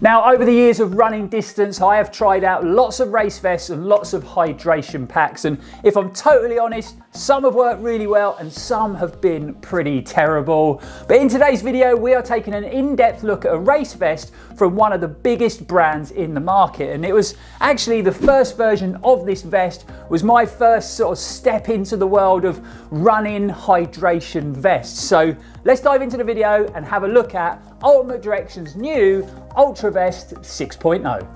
Now, over the years of running distance, I have tried out lots of race vests and lots of hydration packs, and if I'm totally honest, some have worked really well and some have been pretty terrible. But in today's video, we are taking an in-depth look at a race vest from one of the biggest brands in the market, and it was actually the first version of this vest was my first sort of step into the world of running hydration vests. So let's dive into the video and have a look at Ultimate Direction's new Ultra Vest 6.0.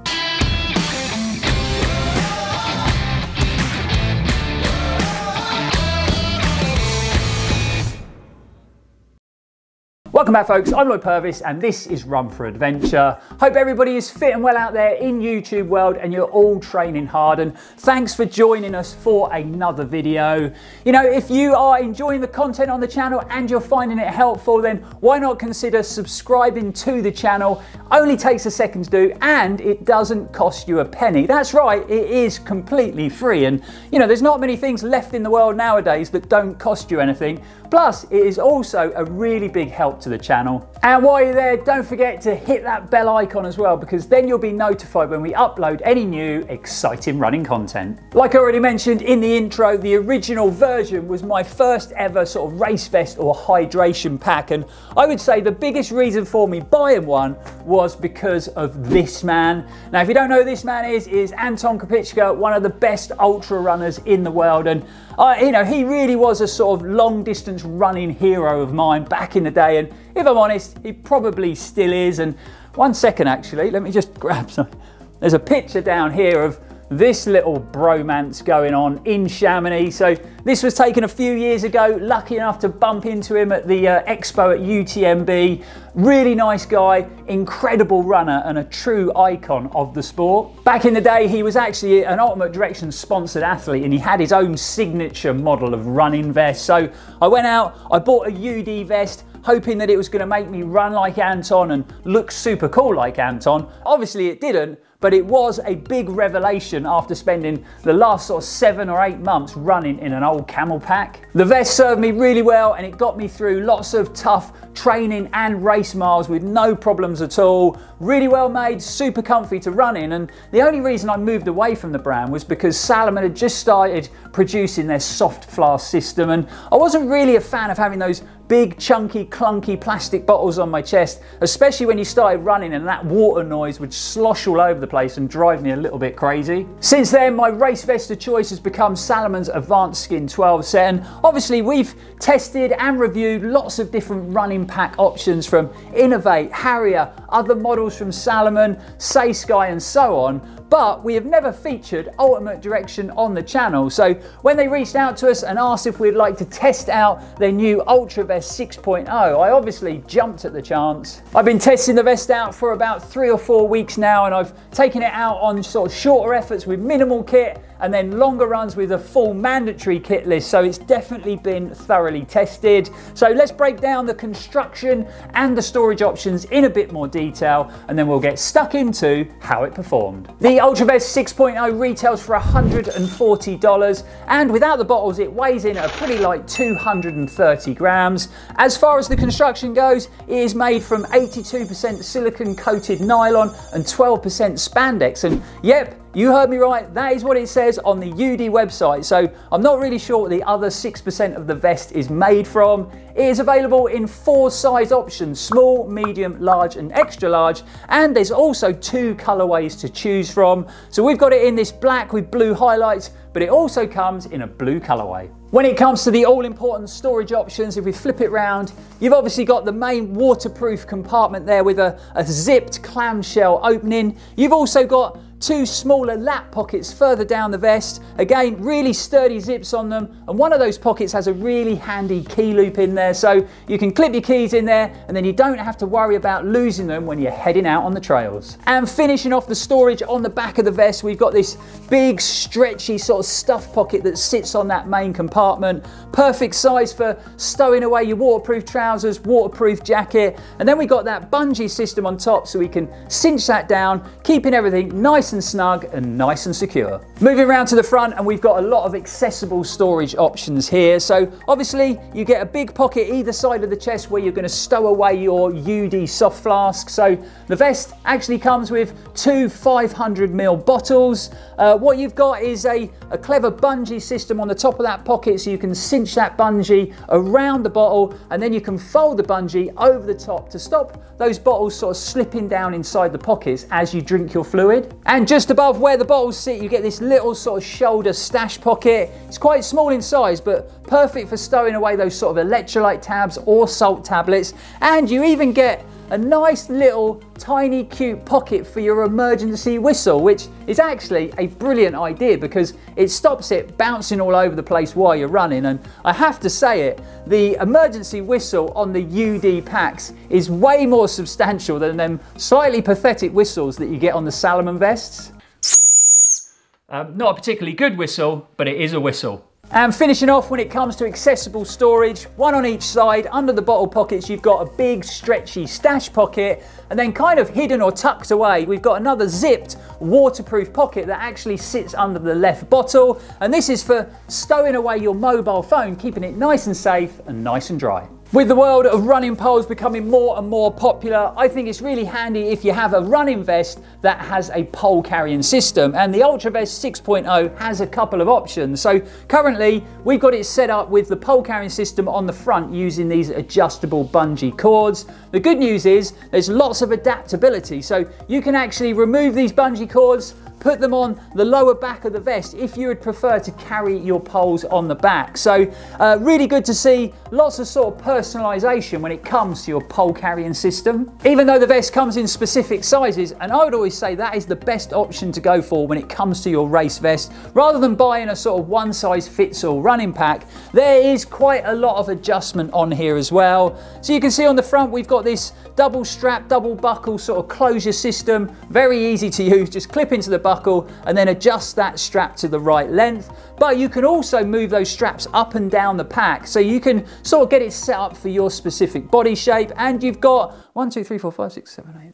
Welcome back, folks. I'm Lloyd Purvis and this is Run4Adventure. Hope everybody is fit and well out there in YouTube world and you're all training hard, and thanks for joining us for another video. You know, if you are enjoying the content on the channel and you're finding it helpful, then why not consider subscribing to the channel? Only takes a second to do and it doesn't cost you a penny. That's right, it is completely free, and you know, there's not many things left in the world nowadays that don't cost you anything. Plus, it is also a really big help to the channel. And while you're there, don't forget to hit that bell icon as well, because then you'll be notified when we upload any new exciting running content. Like I already mentioned in the intro, the original version was my first ever sort of race vest or hydration pack, and I would say the biggest reason for me buying one was because of this man. Now, if you don't know who this man is Anton Krupicka, one of the best ultra runners in the world, and you know, he really was a sort of long distance running hero of mine back in the day, and if I'm honest, he probably still is. And one second, actually, let me just grab some. There's a picture down here of this little bromance going on in Chamonix. So this was taken a few years ago. Lucky enough to bump into him at the expo at UTMB. Really nice guy, incredible runner and a true icon of the sport. Back in the day, he was actually an Ultimate Direction sponsored athlete, and he had his own signature model of running vest. So I went out, I bought a UD vest, hoping that it was going to make me run like Anton and look super cool like Anton. Obviously it didn't, but it was a big revelation after spending the last sort of 7 or 8 months running in an old camel pack. The vest served me really well and it got me through lots of tough training and race miles with no problems at all. Really well made, super comfy to run in, and the only reason I moved away from the brand was because Salomon had just started producing their soft flask system, and I wasn't really a fan of having those big, chunky, clunky plastic bottles on my chest, especially when you started running and that water noise would slosh all over the place and drive me a little bit crazy. Since then, my race vest of choice has become Salomon's Advanced Skin 12 set, and obviously we've tested and reviewed lots of different running pack options from Innovate, Harrier, other models from Salomon, Say Sky and so on, but we have never featured Ultimate Direction on the channel. So when they reached out to us and asked if we'd like to test out their new Ultra Vest 6.0, I obviously jumped at the chance. I've been testing the vest out for about 3 or 4 weeks now, and I've taken it out on sort of shorter efforts with minimal kit and then longer runs with a full mandatory kit list, so it's definitely been thoroughly tested. So let's break down the construction and the storage options in a bit more detail, and then we'll get stuck into how it performed. The Ultra Vest 6.0 retails for $140, and without the bottles it weighs in at a pretty light 230 grams. As far as the construction goes, it is made from 82% silicone coated nylon and 12% spandex, and yep, you heard me right, that is what it says on the UD website. So I'm not really sure what the other 6% of the vest is made from. It is available in 4 size options: small, medium, large and extra large, and there's also 2 colorways to choose from. So we've got it in this black with blue highlights, but it also comes in a blue colorway. When it comes to the all-important storage options, if we flip it round, you've obviously got the main waterproof compartment there with a zipped clamshell opening. You've also got 2 smaller lap pockets further down the vest. Again, really sturdy zips on them, and one of those pockets has a really handy key loop in there, so you can clip your keys in there and then you don't have to worry about losing them when you're heading out on the trails. And finishing off the storage on the back of the vest, we've got this big stretchy sort of stuff pocket that sits on that main compartment. Perfect size for stowing away your waterproof trousers, waterproof jacket, and then we got that bungee system on top so we can cinch that down, keeping everything nice nice and snug and nice and secure. Moving around to the front, and we've got a lot of accessible storage options here. So obviously you get a big pocket either side of the chest where you're going to stow away your UD soft flask. So the vest actually comes with two 500ml bottles. What you've got is a clever bungee system on the top of that pocket, so you can cinch that bungee around the bottle, and then you can fold the bungee over the top to stop those bottles sort of slipping down inside the pockets as you drink your fluid. And just above where the bottles sit, you get this little sort of shoulder stash pocket. It's quite small in size, but perfect for stowing away those sort of electrolyte tabs or salt tablets. And you even get a nice little tiny cute pocket for your emergency whistle, which is actually a brilliant idea because it stops it bouncing all over the place while you're running. And I have to say it, the emergency whistle on the UD packs is way more substantial than them slightly pathetic whistles that you get on the Salomon vests. Not a particularly good whistle, but it is a whistle. And finishing off, when it comes to accessible storage, one on each side. Under the bottle pockets, you've got a big stretchy stash pocket, and then kind of hidden or tucked away, we've got another zipped waterproof pocket that actually sits under the left bottle. And this is for stowing away your mobile phone, keeping it nice and safe and nice and dry. With the world of running poles becoming more and more popular, I think it's really handy if you have a running vest that has a pole carrying system, and the UltraVest 6.0 has a couple of options. So currently we've got it set up with the pole carrying system on the front using these adjustable bungee cords. The good news is there's lots of adaptability, so you can actually remove these bungee cords, put them on the lower back of the vest if you would prefer to carry your poles on the back. So really good to see lots of sort of personalization when it comes to your pole carrying system. Even though the vest comes in specific sizes, and I would always say that is the best option to go for when it comes to your race vest, rather than buying a sort of one size fits all running pack, there is quite a lot of adjustment on here as well. So you can see on the front we've got this double strap, double buckle sort of closure system, very easy to use, just clip into the buckle and then adjust that strap to the right length. But you can also move those straps up and down the pack, so you can sort of get it set up for your specific body shape. And you've got 1, 2, 3, 4, 5, 6, 7, 8, 9,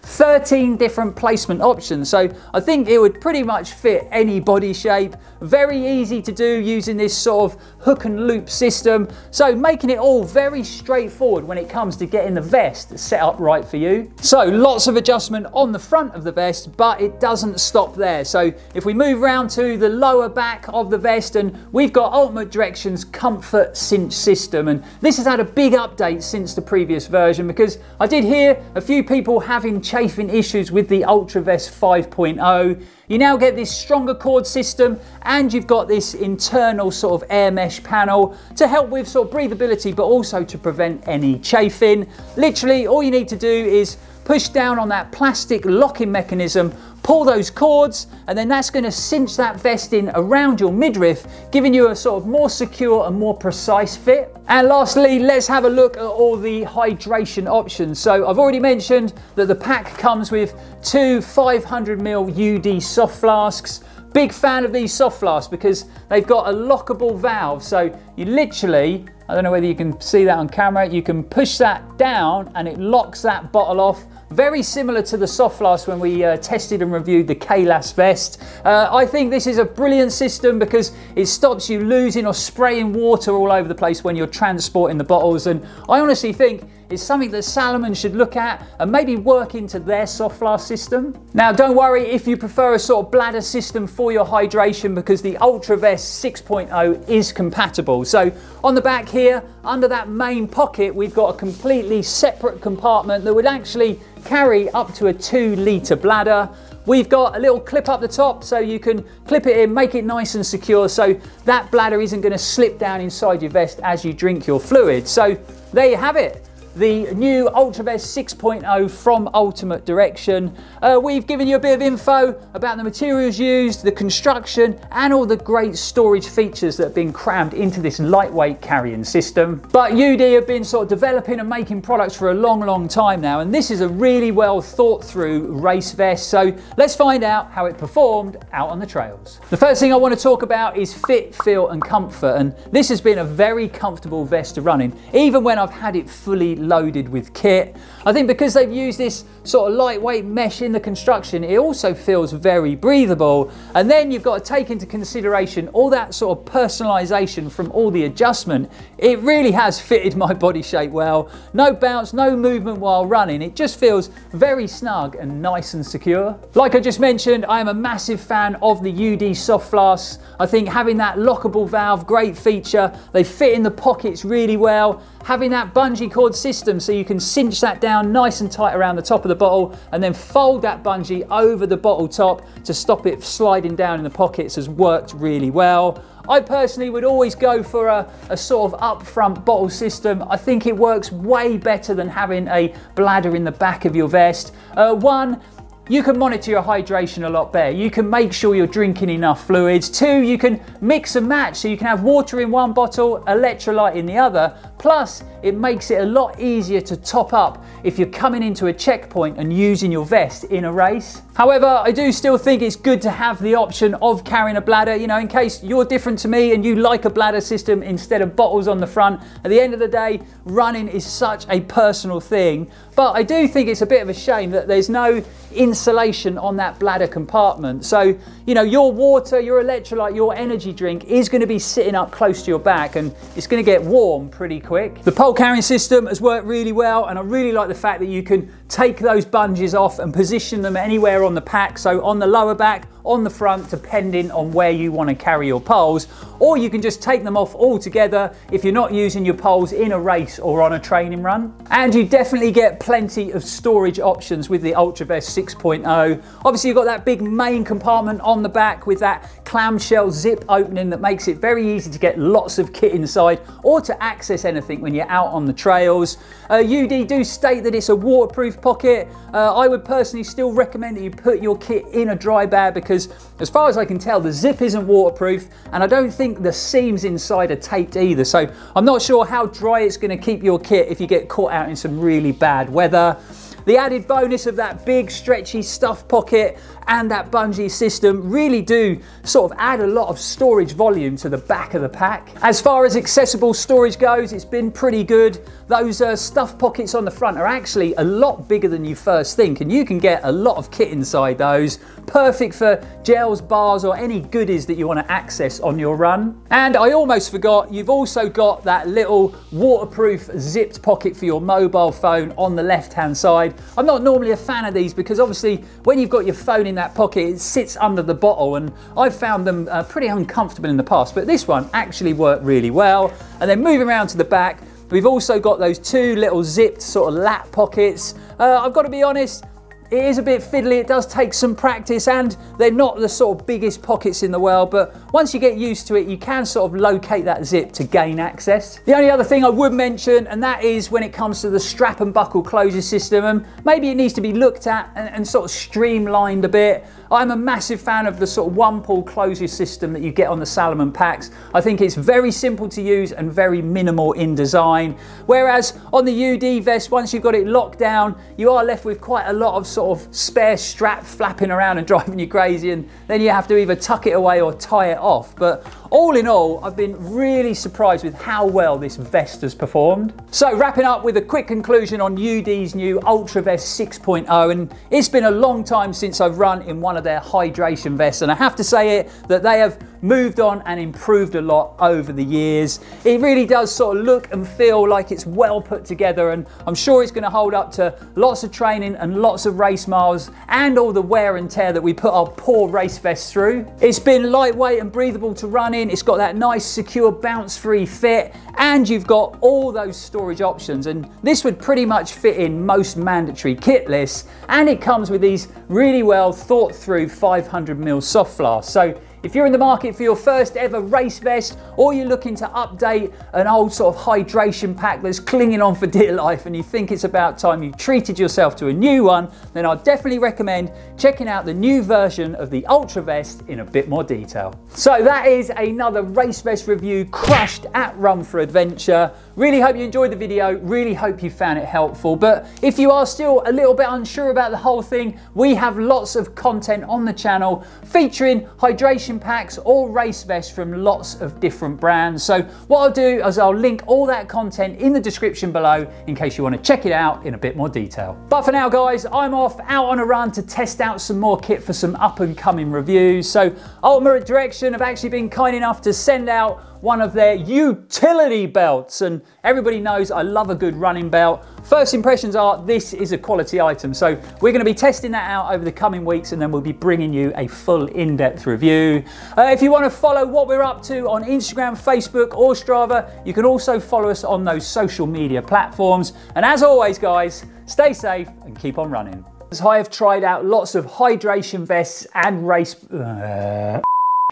13 different placement options, so I think it would pretty much fit any body shape. Very easy to do using this sort of hook and loop system, so making it all very straightforward when it comes to getting the vest set up right for you. So lots of adjustment on the front of the vest, but it doesn't stop there. So if we move around to the lower back of the vest, and we've got Ultimate Direction's Comfort Cinch system, and this has had a big update since the previous version, because I did hear a few people having chafing issues with the UltraVest 5.0. You now get this stronger cord system, and you've got this internal sort of air mesh panel to help with sort of breathability, but also to prevent any chafing. Literally all you need to do is push down on that plastic locking mechanism, pull those cords, and then that's going to cinch that vest in around your midriff, giving you a sort of more secure and more precise fit. And lastly, let's have a look at all the hydration options. So I've already mentioned that the pack comes with two 500ml UD soft flasks. Big fan of these soft flasks because they've got a lockable valve, so you literally, I don't know whether you can see that on camera, you can push that down and it locks that bottle off. Very similar to the soft flask when we tested and reviewed the Kalas vest. I think this is a brilliant system because it stops you losing or spraying water all over the place when you're transporting the bottles, and I honestly think it's something that Salomon should look at and maybe work into their soft flask system. Now don't worry if you prefer a sort of bladder system for your hydration, because the UltraVest 6.0 is compatible. So on the back here, under that main pocket, we've got a completely separate compartment that would actually carry up to a 2-litre bladder. We've got a little clip up the top so you can clip it in, make it nice and secure so that bladder isn't going to slip down inside your vest as you drink your fluid. So there you have it. The new UltraVest 6.0 from Ultimate Direction. We've given you a bit of info about the materials used, the construction, and all the great storage features that have been crammed into this lightweight carrying system. But UD have been sort of developing and making products for a long time now, and this is a really well thought through race vest. So let's find out how it performed out on the trails. The first thing I want to talk about is fit, feel, and comfort, and this has been a very comfortable vest to run in, even when I've had it fully loaded with kit. I think because they've used this sort of lightweight mesh in the construction, it also feels very breathable. And then you've got to take into consideration all that sort of personalization from all the adjustment. It really has fitted my body shape well. No bounce, no movement while running. It just feels very snug and nice and secure. Like I just mentioned, I am a massive fan of the UD soft flasks. I think having that lockable valve, great feature. They fit in the pockets really well. Having that bungee cord system so you can cinch that down nice and tight around the top of the bottle and then fold that bungee over the bottle top to stop it sliding down in the pockets has worked really well. I personally would always go for a sort of up-front bottle system. I think it works way better than having a bladder in the back of your vest. One, you can monitor your hydration a lot better. You can make sure you're drinking enough fluids. Two, you can mix and match, so you can have water in one bottle, electrolyte in the other. Plus, it makes it a lot easier to top up if you're coming into a checkpoint and using your vest in a race. However, I do still think it's good to have the option of carrying a bladder, you know, in case you're different to me and you like a bladder system instead of bottles on the front. At the end of the day, running is such a personal thing, but I do think it's a bit of a shame that there's no insulation on that bladder compartment. So, you know, your water, your electrolyte, your energy drink is going to be sitting up close to your back and it's going to get warm pretty quick. The pole carrying system has worked really well, and I really like the fact that you can take those bungees off and position them anywhere on the pack, so on the lower back, on the front, depending on where you want to carry your poles, or you can just take them off altogether if you're not using your poles in a race or on a training run. And you definitely get plenty of storage options with the UltraVest 6.0. Obviously you've got that big main compartment on the back with that clamshell zip opening that makes it very easy to get lots of kit inside or to access anything when you're out on the trails. UD do state that it's a waterproof pocket. I would personally still recommend that you put your kit in a dry bag, because as far as I can tell, the zip isn't waterproof, and I don't think the seams inside are taped either. So I'm not sure how dry it's going to keep your kit if you get caught out in some really bad weather. The added bonus of that big stretchy stuff pocket and that bungee system really do sort of add a lot of storage volume to the back of the pack. As far as accessible storage goes, it's been pretty good. Those stuff pockets on the front are actually a lot bigger than you first think, and you can get a lot of kit inside those. Perfect for gels, bars, or any goodies that you want to access on your run. And I almost forgot, you've also got that little waterproof zipped pocket for your mobile phone on the left-hand side. I'm not normally a fan of these because obviously when you've got your phone in that pocket, it sits under the bottle, and I've found them pretty uncomfortable in the past, but this one actually worked really well. And then moving around to the back, we've also got those two little zipped sort of lap pockets. I've got to be honest, it is a bit fiddly. It does take some practice, and they're not the sort of biggest pockets in the world, but once you get used to it, you can sort of locate that zip to gain access. The only other thing I would mention, and that is when it comes to the strap and buckle closure system, and maybe it needs to be looked at and sort of streamlined a bit. I'm a massive fan of the sort of one pull closure system that you get on the Salomon packs. I think it's very simple to use and very minimal in design. Whereas on the UD vest, once you've got it locked down, you are left with quite a lot of sort of spare strap flapping around and driving you crazy, and then you have to either tuck it away or tie it off. But all in all, I've been really surprised with how well this vest has performed. So wrapping up with a quick conclusion on UD's new UltraVest 6.0, and it's been a long time since I've run in one of their hydration vests, and I have to say that they have moved on and improved a lot over the years. It really does sort of look and feel like it's well put together, and I'm sure it's going to hold up to lots of training and lots of race miles and all the wear and tear that we put our poor race vests through. It's been lightweight and breathable to run in. It's got that nice secure bounce-free fit, and you've got all those storage options, and this would pretty much fit in most mandatory kit lists, and it comes with these really well thought through 500ml soft flasks. So if you're in the market for your first ever race vest, or you're looking to update an old sort of hydration pack that's clinging on for dear life and you think it's about time you treated yourself to a new one, then I'd definitely recommend checking out the new version of the UltraVest in a bit more detail. So that is another race vest review crushed at Run4Adventure. really hope you enjoyed the video, really hope you found it helpful. But if you are still a little bit unsure about the whole thing, we have lots of content on the channel featuring hydration packs or race vests from lots of different brands. So what I'll do is I'll link all that content in the description below in case you want to check it out in a bit more detail. But for now guys, I'm off out on a run to test out some more kit for some up and coming reviews. So Ultimate Direction have actually been kind enough to send out one of their utility belts, and everybody knows I love a good running belt. First impressions are this is a quality item, so we're going to be testing that out over the coming weeks, and then we'll be bringing you a full in-depth review. If you want to follow what we're up to on Instagram, Facebook or Strava, you can also follow us on those social media platforms. And as always guys, stay safe and keep on running. I have tried out lots of hydration vests and race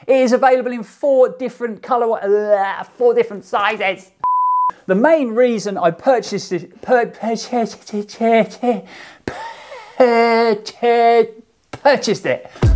it is available in 4 different colour, 4 different sizes. The main reason I purchased it, purchased it